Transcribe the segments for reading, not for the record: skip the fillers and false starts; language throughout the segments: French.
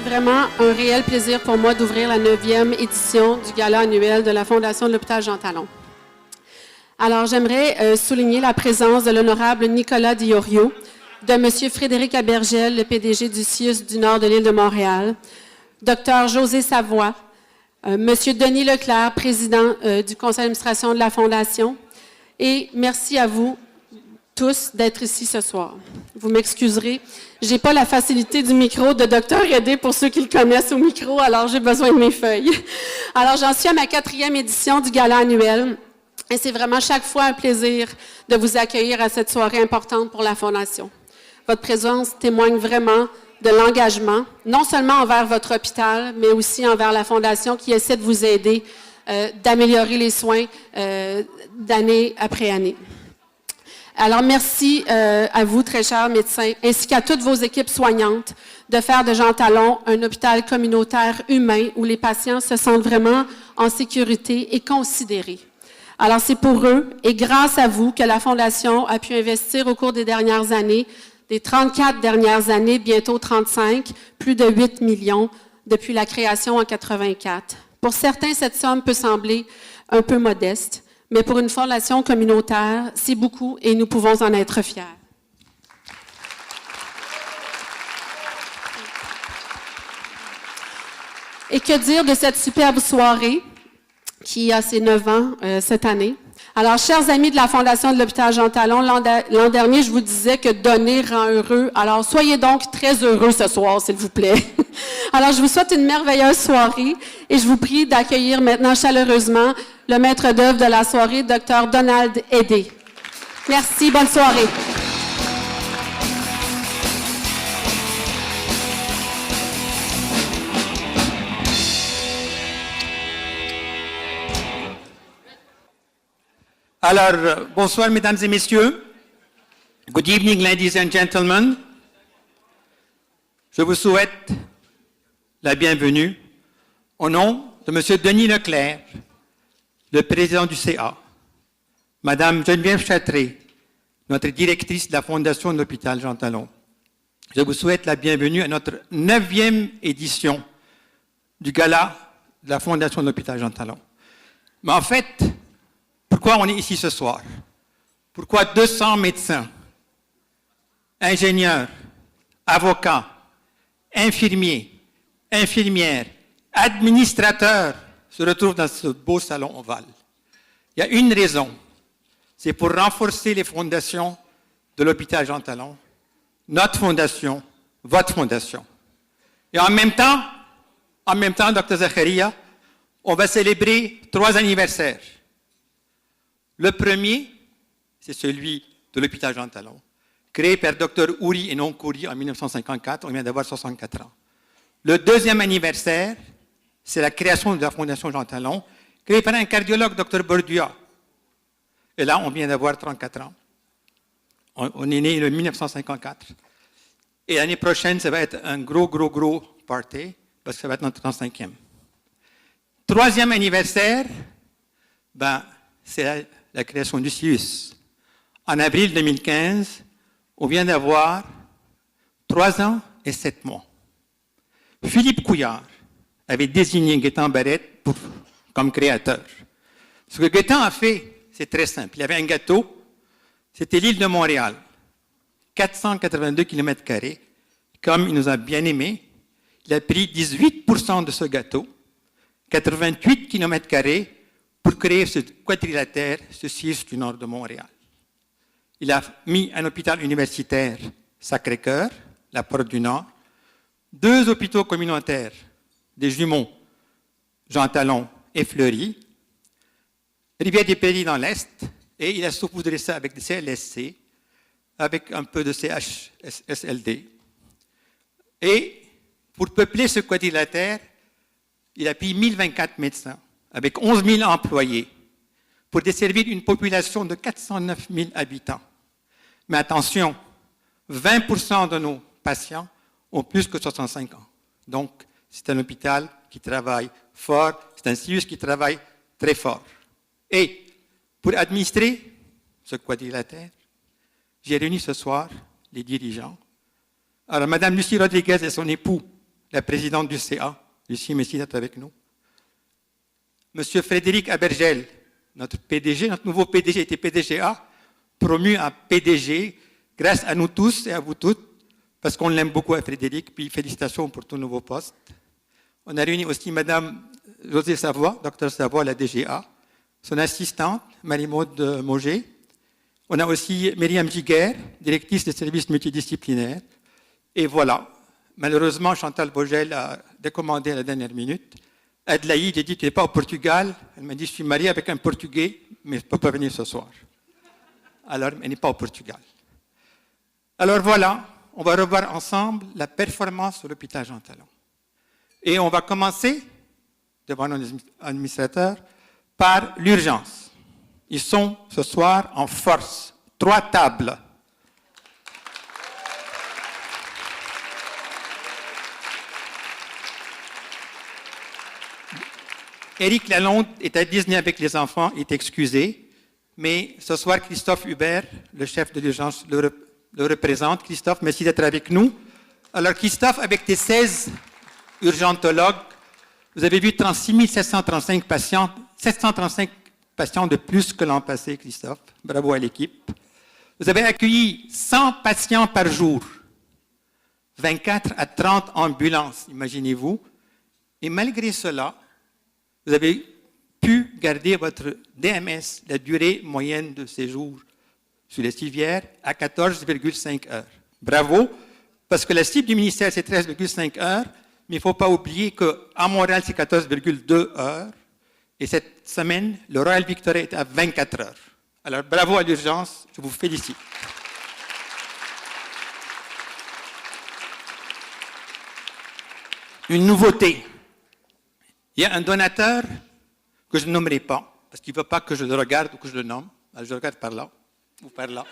C'est vraiment un réel plaisir pour moi d'ouvrir la 9e édition du gala annuel de la Fondation de l'hôpital Jean Talon. Alors, j'aimerais souligner la présence de l'honorable Nicolas Diorio, de M. Frédéric Abergel, le PDG du CIUS du Nord de l'île de Montréal, Dr José Savoie, M. Denis Leclerc, président du conseil d'administration de la Fondation, et merci à vous tous d'être ici ce soir. Vous m'excuserez, je n'ai pas la facilité du micro de Dr Redé pour ceux qui le connaissent au micro, alors j'ai besoin de mes feuilles. Alors, j'en suis à ma 4e édition du gala annuel, et c'est vraiment chaque fois un plaisir de vous accueillir à cette soirée importante pour la Fondation. Votre présence témoigne vraiment de l'engagement, non seulement envers votre hôpital, mais aussi envers la Fondation qui essaie de vous aider d'améliorer les soins d'année après année. Alors, merci à vous, très chers médecins, ainsi qu'à toutes vos équipes soignantes, de faire de Jean Talon un hôpital communautaire humain où les patients se sentent vraiment en sécurité et considérés. Alors, c'est pour eux et grâce à vous que la Fondation a pu investir au cours des dernières années, des 34 dernières années, bientôt 35, plus de 8 millions depuis la création en 84. Pour certains, cette somme peut sembler un peu modeste, mais pour une fondation communautaire, c'est beaucoup et nous pouvons en être fiers. Et que dire de cette superbe soirée qui a ses 9 ans cette année? Alors, chers amis de la Fondation de l'hôpital Jean Talon, l'an dernier, je vous disais que donner rend heureux. Alors, soyez donc très heureux ce soir, s'il vous plaît. Alors, je vous souhaite une merveilleuse soirée et je vous prie d'accueillir maintenant chaleureusement le maître d'œuvre de la soirée, Dr Donald Edé. Merci, bonne soirée. Alors, bonsoir mesdames et messieurs. Good evening, ladies and gentlemen. Je vous souhaite la bienvenue au nom de M. Denis Leclerc, le président du CA, Mme Geneviève Châtré, notre directrice de la Fondation de l'hôpital Jean Talon. Je vous souhaite la bienvenue à notre 9e édition du gala de la Fondation de l'hôpital Jean Talon. Mais en fait, pourquoi on est ici ce soir? Pourquoi 200 médecins, ingénieurs, avocats, infirmiers, infirmières, administrateurs se retrouvent dans ce beau salon ovale? Il y a une raison, c'est pour renforcer les fondations de l'hôpital Jean Talon, notre fondation, votre fondation. Et en même temps, Dr Zacharia, on va célébrer 3 anniversaires. Le premier, c'est celui de l'hôpital Jean Talon, créé par Dr Ouri et non Kouri en 1954, on vient d'avoir 64 ans. Le deuxième anniversaire, c'est la création de la Fondation Jean Talon, créée par un cardiologue, Dr Bordua. Et là, on vient d'avoir 34 ans. On est né en 1954. Et l'année prochaine, ça va être un gros party, parce que ça va être notre 35e. Troisième anniversaire, c'est la création du CIUS. En avril 2015, on vient d'avoir 3 ans et 7 mois. Philippe Couillard avait désigné Gaétan Barrette comme créateur. Ce que Gaétan a fait, c'est très simple. Il y avait un gâteau, c'était l'île de Montréal, 482 km². Comme il nous a bien aimés, il a pris 18% de ce gâteau, 88 km², pour créer ce quadrilatère, ce CIUS du nord de Montréal. Il a mis un hôpital universitaire, Sacré-Cœur, la Porte du Nord, 2 hôpitaux communautaires, des jumeaux, Jean Talon et Fleury, Rivière-des-Prairies dans l'Est, et il a saupoudré ça avec des CLSC, avec un peu de CHSLD. Et pour peupler ce quadrilatère, il a pris 1024 médecins, avec 11 000 employés, pour desservir une population de 409 000 habitants. Mais attention, 20% de nos patients ont plus que 65 ans. Donc, c'est un hôpital qui travaille fort, c'est un CIUS qui travaille très fort. Et pour administrer ce quadrilatère, j'ai réuni ce soir les dirigeants. Alors, Mme Lucie Rodriguez et son époux, la présidente du CA, Lucie Messi, est avec nous. Monsieur Frédéric Abergel, notre PDG, notre nouveau PDG était PDGA, promu à PDG, grâce à nous tous et à vous toutes, parce qu'on l'aime beaucoup à Frédéric, puis félicitations pour ton nouveau poste. On a réuni aussi Madame José Savoie, docteur Savoie à la DGA, son assistante, Marie-Maude Mauger. On a aussi Myriam Giguère, directrice des services multidisciplinaires. Et voilà, malheureusement, Chantal Vogel a décommandé à la dernière minute. Adelaïde, j'ai dit, tu n'es pas au Portugal. Elle m'a dit, je suis mariée avec un Portugais, mais je ne peux pas venir ce soir. Alors, elle n'est pas au Portugal. Alors voilà, on va revoir ensemble la performance sur l'hôpital Jean Talon. Et on va commencer, devant nos administrateurs, par l'urgence. Ils sont ce soir en force. 3 tables. Éric Lalonde est à Disney avec les enfants, il est excusé. Mais ce soir, Christophe Hubert, le chef de l'urgence, le représente. Christophe, merci d'être avec nous. Alors Christophe, avec tes 16 urgentologues, vous avez vu 36 735 patients, 735 patients de plus que l'an passé, Christophe. Bravo à l'équipe. Vous avez accueilli 100 patients par jour, 24 à 30 ambulances, imaginez-vous. Et malgré cela, vous avez pu garder votre DMS, la durée moyenne de séjour sur les civières, à 14,5 heures. Bravo, parce que la cible du ministère, c'est 13,5 heures, mais il ne faut pas oublier qu'à Montréal, c'est 14,2 heures. Et cette semaine, le Royal Victoria est à 24 heures. Alors, bravo à l'urgence, je vous félicite. Une nouveauté. Il y a un donateur que je ne nommerai pas, parce qu'il ne veut pas que je le regarde ou que je le nomme. Alors, je le regarde par là, ou par là.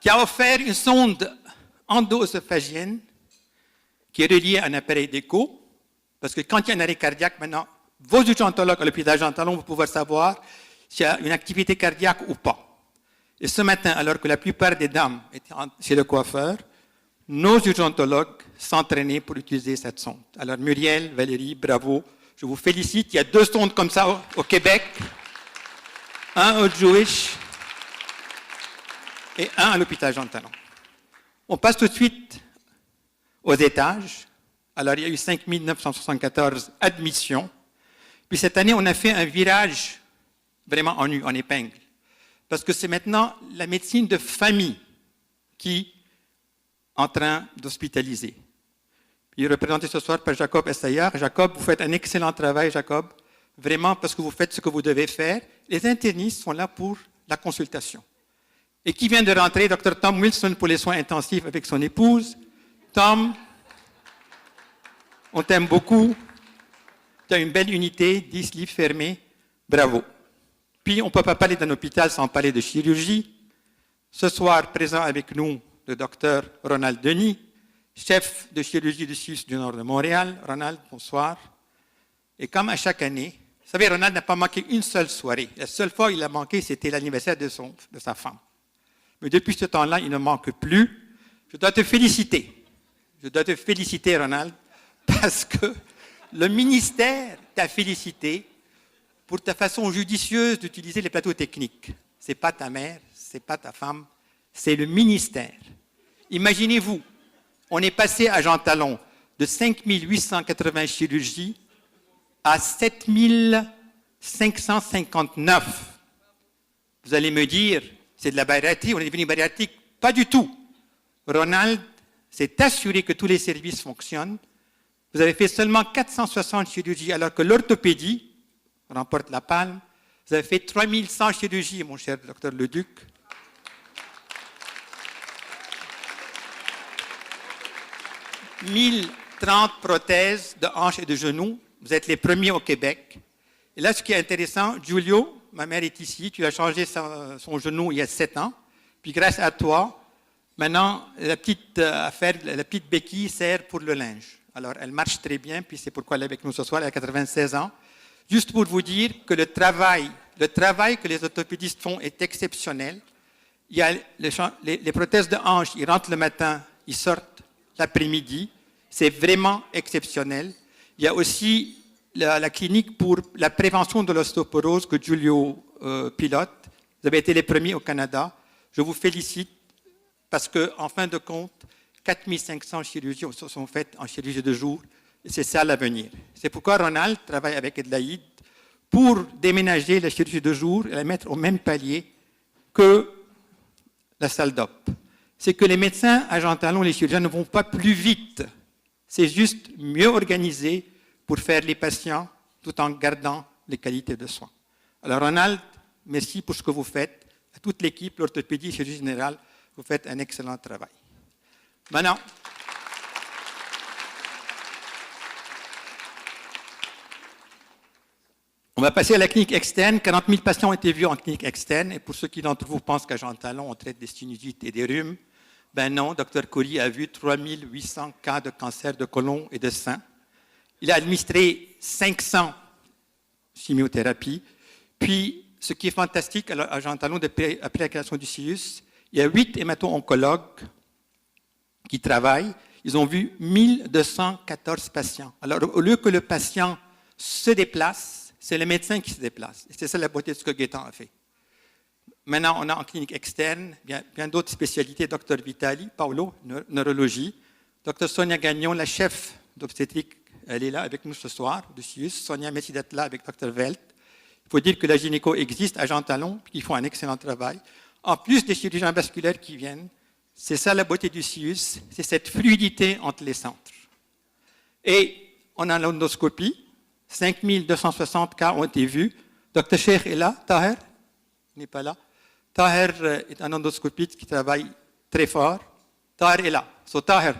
Qui a offert une sonde endo-œsophagienne qui est reliée à un appareil d'écho, parce que quand il y a un arrêt cardiaque, maintenant, vos urgentologues à l'hôpital Jean Talon vont pouvoir savoir s'il y a une activité cardiaque ou pas. Et ce matin, alors que la plupart des dames étaient chez le coiffeur, nos urgentologues s'entraînaient pour utiliser cette sonde. Alors Muriel, Valérie, bravo, je vous félicite. Il y a 2 sondes comme ça au Québec, un au Jewish et un à l'hôpital Jean Talon. On passe tout de suite aux étages. Alors il y a eu 5 974 admissions. Puis cette année, on a fait un virage vraiment en épingle. Parce que c'est maintenant la médecine de famille qui est en train d'hospitaliser. Il est représenté ce soir par Jacob Essayar. Jacob, vous faites un excellent travail, Jacob. Vraiment, parce que vous faites ce que vous devez faire. Les internistes sont là pour la consultation. Et qui vient de rentrer? Dr. Tom Wilson pour les soins intensifs avec son épouse. Tom, on t'aime beaucoup. Tu as une belle unité, 10 lits fermés. Bravo. Puis, on ne peut pas parler d'un hôpital sans parler de chirurgie. Ce soir, présent avec nous, le docteur Ronald Denis, chef de chirurgie du CIUS du Nord de Montréal. Ronald, bonsoir. Et comme à chaque année, vous savez, Ronald n'a pas manqué une seule soirée. La seule fois où il a manqué, c'était l'anniversaire de sa femme. Mais depuis ce temps-là, il ne manque plus. Je dois te féliciter. Je dois te féliciter, Ronald, parce que le ministère t'a félicité pour ta façon judicieuse d'utiliser les plateaux techniques. Ce n'est pas ta mère, ce n'est pas ta femme, c'est le ministère. Imaginez-vous, on est passé à Jean Talon de 5 880 chirurgies à 7 559. Vous allez me dire, c'est de la bariatrie, on est devenu bariatrique. Pas du tout. Ronald s'est assuré que tous les services fonctionnent. Vous avez fait seulement 460 chirurgies, alors que l'orthopédie remporte la palme. Vous avez fait 3100 chirurgies, mon cher docteur Leduc. 1030 prothèses de hanches et de genoux. Vous êtes les premiers au Québec. Et là, ce qui est intéressant, Giulio, ma mère est ici, tu as changé son genou il y a 7 ans. Puis grâce à toi, maintenant, la petite béquille sert pour le linge. Alors, elle marche très bien, puis c'est pourquoi elle est avec nous ce soir, elle a 96 ans. Juste pour vous dire que le travail que les orthopédistes font est exceptionnel. Il y a les prothèses de hanches, ils rentrent le matin, ils sortent l'après-midi. C'est vraiment exceptionnel. Il y a aussi la clinique pour la prévention de l'ostéoporose que Giulio pilote. Vous avez été les premiers au Canada. Je vous félicite parce qu'en fin de compte, 4500 chirurgies sont faites en chirurgie de jour. Et c'est ça l'avenir. C'est pourquoi Ronald travaille avec Adelaide pour déménager la chirurgie de jour et la mettre au même palier que la salle d'op. C'est que les médecins à Jean Talon, les chirurgiens, ne vont pas plus vite. C'est juste mieux organisé pour faire les patients tout en gardant les qualités de soins. Alors Ronald, merci pour ce que vous faites. À toute l'équipe, l'orthopédie et chirurgie générale, vous faites un excellent travail. Maintenant, on va passer à la clinique externe. 40 000 patients ont été vus en clinique externe. Et pour ceux qui d'entre vous pensent qu'à Jean Talon, on traite des sinusites et des rhumes, ben non, Dr Coury a vu 3800 cas de cancer de côlon et de sein. Il a administré 500 chimiothérapies. Puis, ce qui est fantastique à Jean Talon, après la création du CIUS, il y a 8 hémato-oncologues qui travaillent. Ils ont vu 1214 patients. Alors, au lieu que le patient se déplace, c'est le médecin qui se déplace. Et c'est ça la beauté de ce que Gaétan a fait. Maintenant, on a en clinique externe bien d'autres spécialités. Dr Vitali, Paolo, neurologie. Dr Sonia Gagnon, la chef d'obstétrique, elle est là avec nous ce soir, de CIUS. Sonia, merci d'être là avec Dr Welt. Il faut dire que la gynéco existe à Jean Talon, qu'ils font un excellent travail. En plus des chirurgiens vasculaires qui viennent, c'est ça la beauté du CIUS, c'est cette fluidité entre les centres. Et on a l'endoscopie, 5260 cas ont été vus. Dr Cheikh est là, Taher n'est pas là. Taher est un endoscopiste qui travaille très fort. Taher est là. So Taher,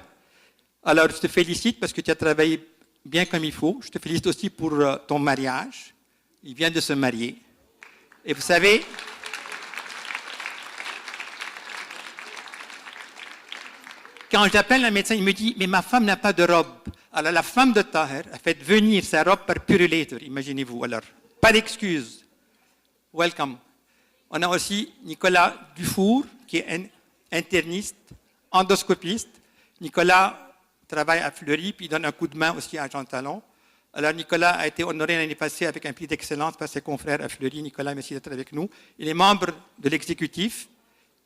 alors je te félicite parce que tu as travaillé bien comme il faut. Je te félicite aussi pour ton mariage. Il vient de se marier. Et vous savez, quand j'appelle un médecin, il me dit « Mais ma femme n'a pas de robe ». Alors la femme de Taher a fait venir sa robe par Purulator, imaginez-vous. Alors, pas d'excuse. Welcome. On a aussi Nicolas Dufour, qui est un interniste, endoscopiste. Nicolas travaille à Fleury, puis il donne un coup de main aussi à Jean Talon. Alors Nicolas a été honoré l'année passée avec un prix d'excellence par ses confrères à Fleury. Nicolas, merci d'être avec nous. Il est membre de l'exécutif.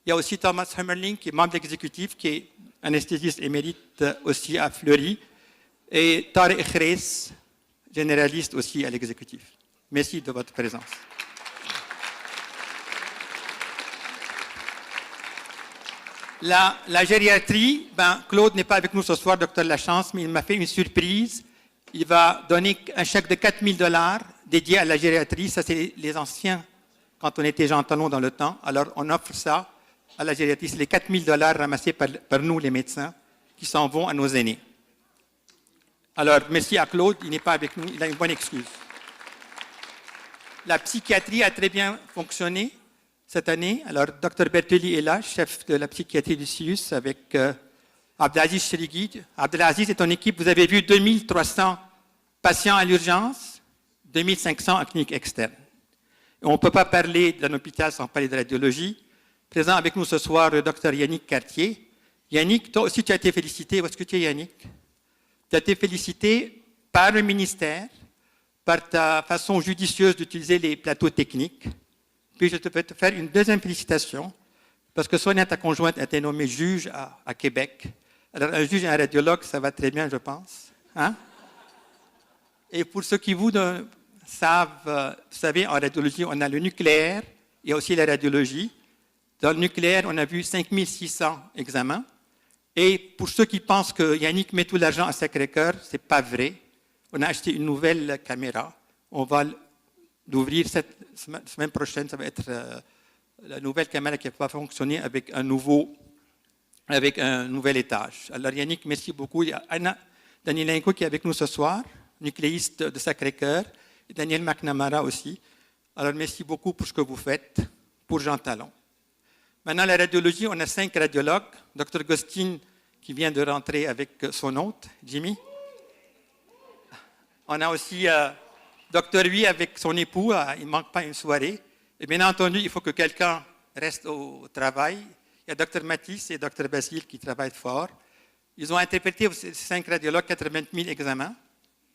Il y a aussi Thomas Hummerling, qui est membre de l'exécutif, qui est anesthésiste émérite aussi à Fleury. Et Tarek Khrez, généraliste aussi à l'exécutif. Merci de votre présence. La gériatrie, Claude n'est pas avec nous ce soir, docteur Lachance, mais il m'a fait une surprise. Il va donner un chèque de 4 000 $ dédié à la gériatrie. Ça, c'est les anciens, quand on était Jean Talon dans le temps. Alors, on offre ça à la gériatrie. C'est les 4 000 $ ramassés par nous, les médecins, qui s'en vont à nos aînés. Alors, merci à Claude. Il n'est pas avec nous. Il a une bonne excuse. La psychiatrie a très bien fonctionné cette année. Alors, Dr Bertoli est là, chef de la psychiatrie du CIUS, avec Abdelaziz Cherigui. Abdelaziz et ton équipe, vous avez vu 2300 patients à l'urgence, 2500 en clinique externe. Et on ne peut pas parler d'un hôpital sans parler de radiologie. Présent avec nous ce soir, le Dr Yannick Cartier. Yannick, toi aussi tu as été félicité. Où est-ce que tu es, Yannick? Tu as été félicité par le ministère, par ta façon judicieuse d'utiliser les plateaux techniques. Puis je peux te faire une deuxième félicitation, parce que Sonia, ta conjointe, a été nommée juge à Québec. Alors, un juge et un radiologue, ça va très bien, je pense. Hein? Et pour ceux qui vous savent, vous savez, en radiologie, on a le nucléaire et aussi la radiologie. Dans le nucléaire, on a vu 5600 examens. Et pour ceux qui pensent que Yannick met tout l'argent à Sacré-Cœur, ce n'est pas vrai. On a acheté une nouvelle caméra. On va l'ouvrir cette semaine prochaine. Ça va être la nouvelle caméra qui va fonctionner avec un nouvel étage. Alors Yannick, merci beaucoup. Il y a Anna Danielenko qui est avec nous ce soir, nucléiste de Sacré-Cœur, et Daniel McNamara aussi. Alors merci beaucoup pour ce que vous faites pour Jean Talon. Maintenant, la radiologie, on a 5 radiologues. Dr Gostin, qui vient de rentrer avec son hôte, Jimmy. On a aussi Dr Huy avec son époux. Il ne manque pas une soirée. Et bien entendu, il faut que quelqu'un reste au travail. Il y a Dr Mathis et Dr Basile qui travaillent fort. Ils ont interprété, ces 5 radiologues, 80 000 examens,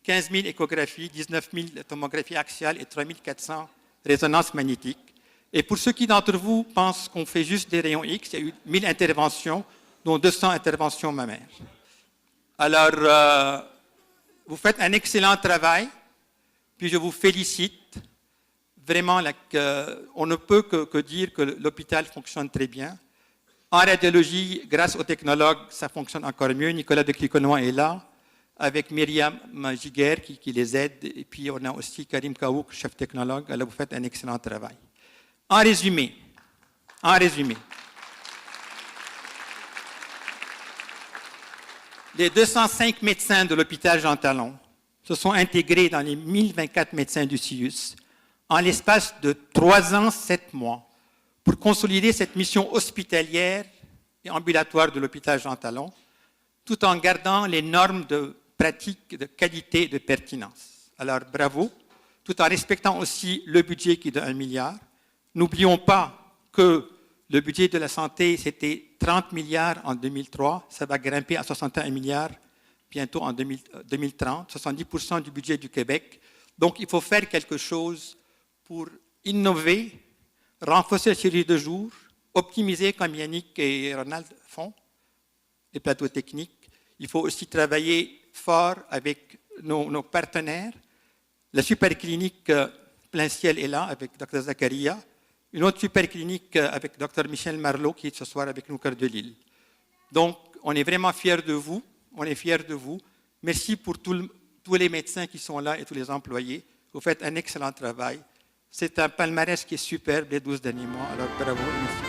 15 000 échographies, 19 000 tomographies axiales et 3 400 résonances magnétiques. Et pour ceux qui d'entre vous pensent qu'on fait juste des rayons X, il y a eu 1000 interventions, dont 200 interventions mammaires. Alors, vous faites un excellent travail, puis je vous félicite. Vraiment, on ne peut que dire que l'hôpital fonctionne très bien. En radiologie, grâce aux technologues, ça fonctionne encore mieux. Nicolas de Cliconois est là, avec Myriam Giguer qui les aide. Et puis, on a aussi Karim Kaouk, chef technologue. Alors, vous faites un excellent travail. En résumé, les 205 médecins de l'hôpital Jean Talon se sont intégrés dans les 1024 médecins du CIUS en l'espace de 3 ans, 7 mois, pour consolider cette mission hospitalière et ambulatoire de l'hôpital Jean Talon, tout en gardant les normes de pratique, de qualité et de pertinence. Alors, bravo, tout en respectant aussi le budget qui est de 1 milliard. N'oublions pas que le budget de la santé, c'était 30 milliards en 2003, ça va grimper à 61 milliards bientôt en 2030, 70% du budget du Québec. Donc, il faut faire quelque chose pour innover, renforcer la chirurgie de jour, optimiser, comme Yannick et Ronald font, les plateaux techniques. Il faut aussi travailler fort avec nos partenaires. La super clinique Plein Ciel est là avec Dr Zakaria. Une autre super clinique avec Dr Michel Marlot qui est ce soir avec nous au cœur de Lille. Donc, on est vraiment fiers de vous. On est fiers de vous. Merci pour tous les médecins qui sont là et tous les employés. Vous faites un excellent travail. C'est un palmarès qui est superbe les 12 derniers mois. Alors, bravo et merci.